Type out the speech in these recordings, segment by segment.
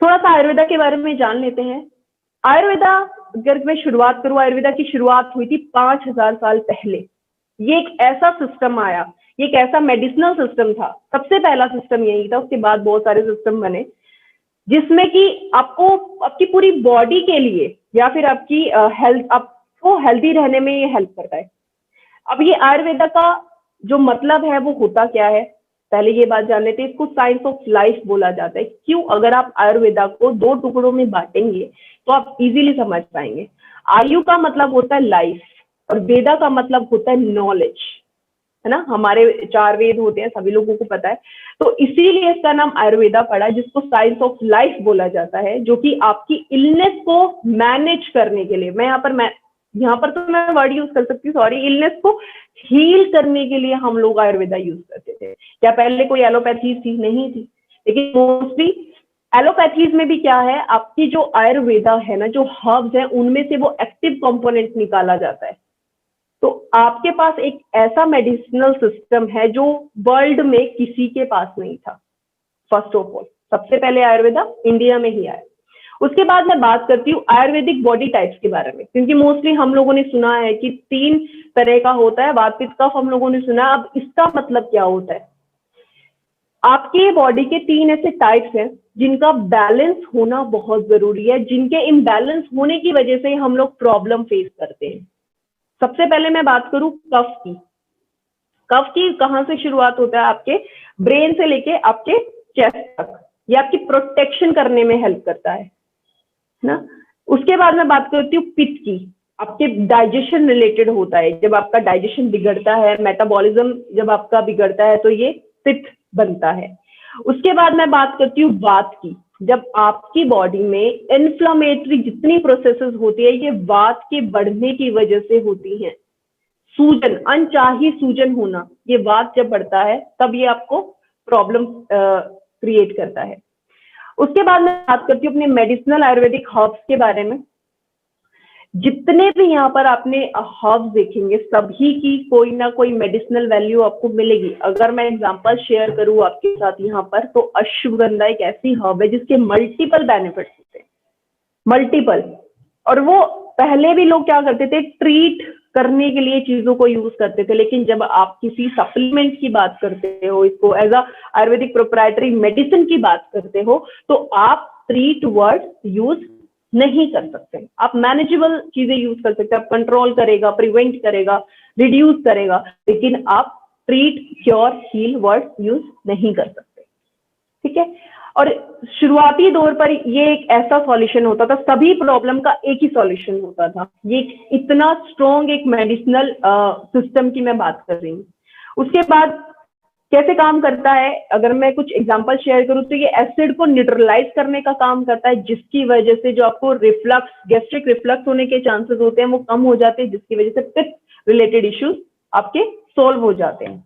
थोड़ा सा आयुर्वेदा के बारे में जान लेते हैं। आयुर्वेदा, अगर मैं शुरुआत करूं, आयुर्वेदा की शुरुआत हुई थी 5000 साल पहले। ये एक ऐसा सिस्टम आया, ये एक ऐसा मेडिसिनल सिस्टम था, सबसे पहला सिस्टम यही था। उसके बाद बहुत सारे सिस्टम बने, जिसमें कि आपको आपकी पूरी बॉडी के लिए या फिर आपकी हेल्थ, आपको हेल्दी रहने में ये हेल्प करता है। अब ये आयुर्वेदा का जो मतलब है वो होता क्या है, पहले ये बात जान लेते हैं। इसको साइंस ऑफ लाइफ बोला जाता है। क्यों? अगर आप आयुर्वेदा को दो टुकड़ों में बांटेंगे तो आप इजीली समझ पाएंगे। आयु का मतलब होता है लाइफ, और वेदा का मतलब होता है नॉलेज, है ना। हमारे 4 वेद होते हैं, सभी लोगों को पता है। तो इसीलिए इसका नाम आयुर्वेदा पड़ा, जिसको साइंस ऑफ लाइफ बोला जाता है, जो कि आपकी इलनेस को मैनेज करने के लिए, मैं यहाँ पर तो मैं वर्ड यूज कर सकती हूँ, सॉरी, इलनेस को हील करने के लिए हम लोग आयुर्वेदा यूज करते थे। क्या पहले कोई एलोपैथी थी? नहीं थी। लेकिन मोस्टली एलोपैथीज में भी क्या है, आपकी जो आयुर्वेदा है ना, जो हर्ब्स है, उनमें से वो एक्टिव कंपोनेंट निकाला जाता है। तो आपके पास एक ऐसा मेडिसिनल सिस्टम है जो वर्ल्ड में किसी के पास नहीं था। फर्स्ट ऑफ ऑल, सबसे पहले आयुर्वेदा इंडिया में ही आया। उसके बाद मैं बात करती हूँ आयुर्वेदिक बॉडी टाइप्स के बारे में, क्योंकि मोस्टली हम लोगों ने सुना है कि 3 तरह का होता है। वात पित्त कफ हम लोगों ने सुना। अब इसका मतलब क्या होता है? आपके बॉडी के 3 ऐसे टाइप्स हैं जिनका बैलेंस होना बहुत जरूरी है, जिनके इम्बैलेंस होने की वजह से हम लोग प्रॉब्लम फेस करते हैं। सबसे पहले मैं बात करूं कफ की। कफ की कहां से शुरुआत होता है? आपके ब्रेन से लेके आपके चेस्ट तक। ये आपकी प्रोटेक्शन करने में हेल्प करता है ना। उसके बाद मैं बात करती हूँ पित्त की। आपके डाइजेशन रिलेटेड होता है। जब आपका डाइजेशन बिगड़ता है, मेटाबॉलिज्म जब आपका बिगड़ता है, तो ये पित्त बनता है। उसके बाद मैं बात करती हूँ वात की। जब आपकी बॉडी में इन्फ्लामेटरी जितनी प्रोसेसेस होती है, ये वात के बढ़ने की वजह से होती हैं। सूजन, अनचाही सूजन होना, ये वात जब बढ़ता है तब ये आपको प्रॉब्लम क्रिएट करता है। उसके बाद मैं बात करती हूँ अपने मेडिसिनल आयुर्वेदिक हर्ब्स के बारे में। जितने भी यहाँ पर आपने हर्ब्स देखेंगे, सभी की कोई ना कोई मेडिसिनल वैल्यू आपको मिलेगी। अगर मैं एग्जांपल शेयर करूँ आपके साथ यहाँ पर, तो अश्वगंधा एक ऐसी हर्ब है जिसके मल्टीपल बेनिफिट्स होते हैं, मल्टीपल। और वो पहले भी लोग क्या करते थे, ट्रीट करने के लिए चीजों को यूज करते थे। लेकिन जब आप किसी सप्लीमेंट की बात करते हो, इसको as a Ayurvedic proprietary medicine की बात करते हो, तो आप ट्रीट वर्ड यूज नहीं कर सकते। आप मैनेजेबल चीजें यूज कर सकते हैं। आप कंट्रोल करेगा, प्रिवेंट करेगा, रिड्यूस करेगा, लेकिन आप treat, cure, heal word use नहीं कर सकते। ठीक है। और शुरुआती दौर पर ये एक ऐसा सॉल्यूशन होता था, सभी प्रॉब्लम का एक ही सॉल्यूशन होता था। ये इतना स्ट्रॉन्ग एक मेडिसिनल सिस्टम की मैं बात कर रही हूँ। उसके बाद कैसे काम करता है, अगर मैं कुछ एग्जांपल शेयर करूँ, तो ये एसिड को न्यूट्रलाइज करने का काम करता है, जिसकी वजह से जो आपको रिफ्लक्स, गैस्ट्रिक रिफ्लक्स होने के चांसेस होते हैं वो कम हो जाते हैं, जिसकी वजह से पित्त रिलेटेड इश्यूज आपके सोल्व हो जाते हैं।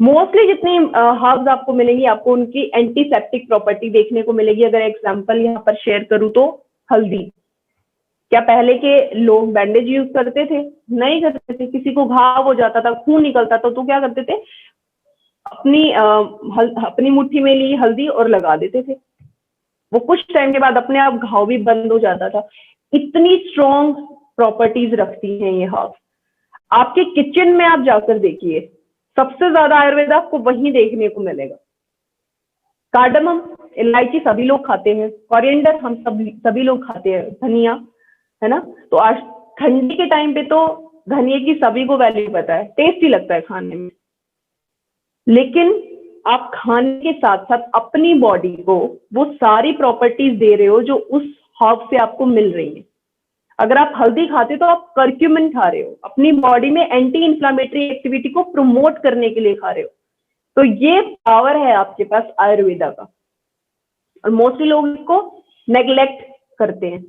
मोस्टली जितनी हर्ब्स आपको मिलेंगी, आपको उनकी एंटीसेप्टिक प्रॉपर्टी देखने को मिलेगी। अगर एग्जांपल यहाँ पर शेयर करूँ तो हल्दी। क्या पहले के लोग बैंडेज यूज करते थे? नहीं करते थे। किसी को घाव हो जाता था, खून निकलता था, तो क्या करते थे, अपनी मुट्ठी में ली हल्दी और लगा देते थे। वो कुछ टाइम के बाद अपने आप घाव भी बंद हो जाता था। इतनी स्ट्रॉन्ग प्रॉपर्टीज रखती हैं ये हर्ब्स। आपके किचन में आप जाकर देखिए, सबसे ज्यादा आयुर्वेद आपको वहीं देखने को मिलेगा। कार्डमम, इलायची सभी लोग खाते हैं। कोरिएंडर हम सभी लोग खाते हैं। धनिया, है ना। तो आज ठंडी के टाइम पे तो धनिया की सभी को वैल्यू पता है, टेस्टी लगता है खाने में। लेकिन आप खाने के साथ साथ अपनी बॉडी को वो सारी प्रॉपर्टीज दे रहे हो जो उस हर्ब से आपको मिल रही है। अगर आप हल्दी खाते तो आप कर्क्यूमिन खा रहे हो, अपनी बॉडी में एंटी इंफ्लामेटरी एक्टिविटी को प्रमोट करने के लिए खा रहे हो। तो ये पावर है आपके पास आयुर्वेदा का, और मोस्टली लोग इसको नेग्लेक्ट करते हैं।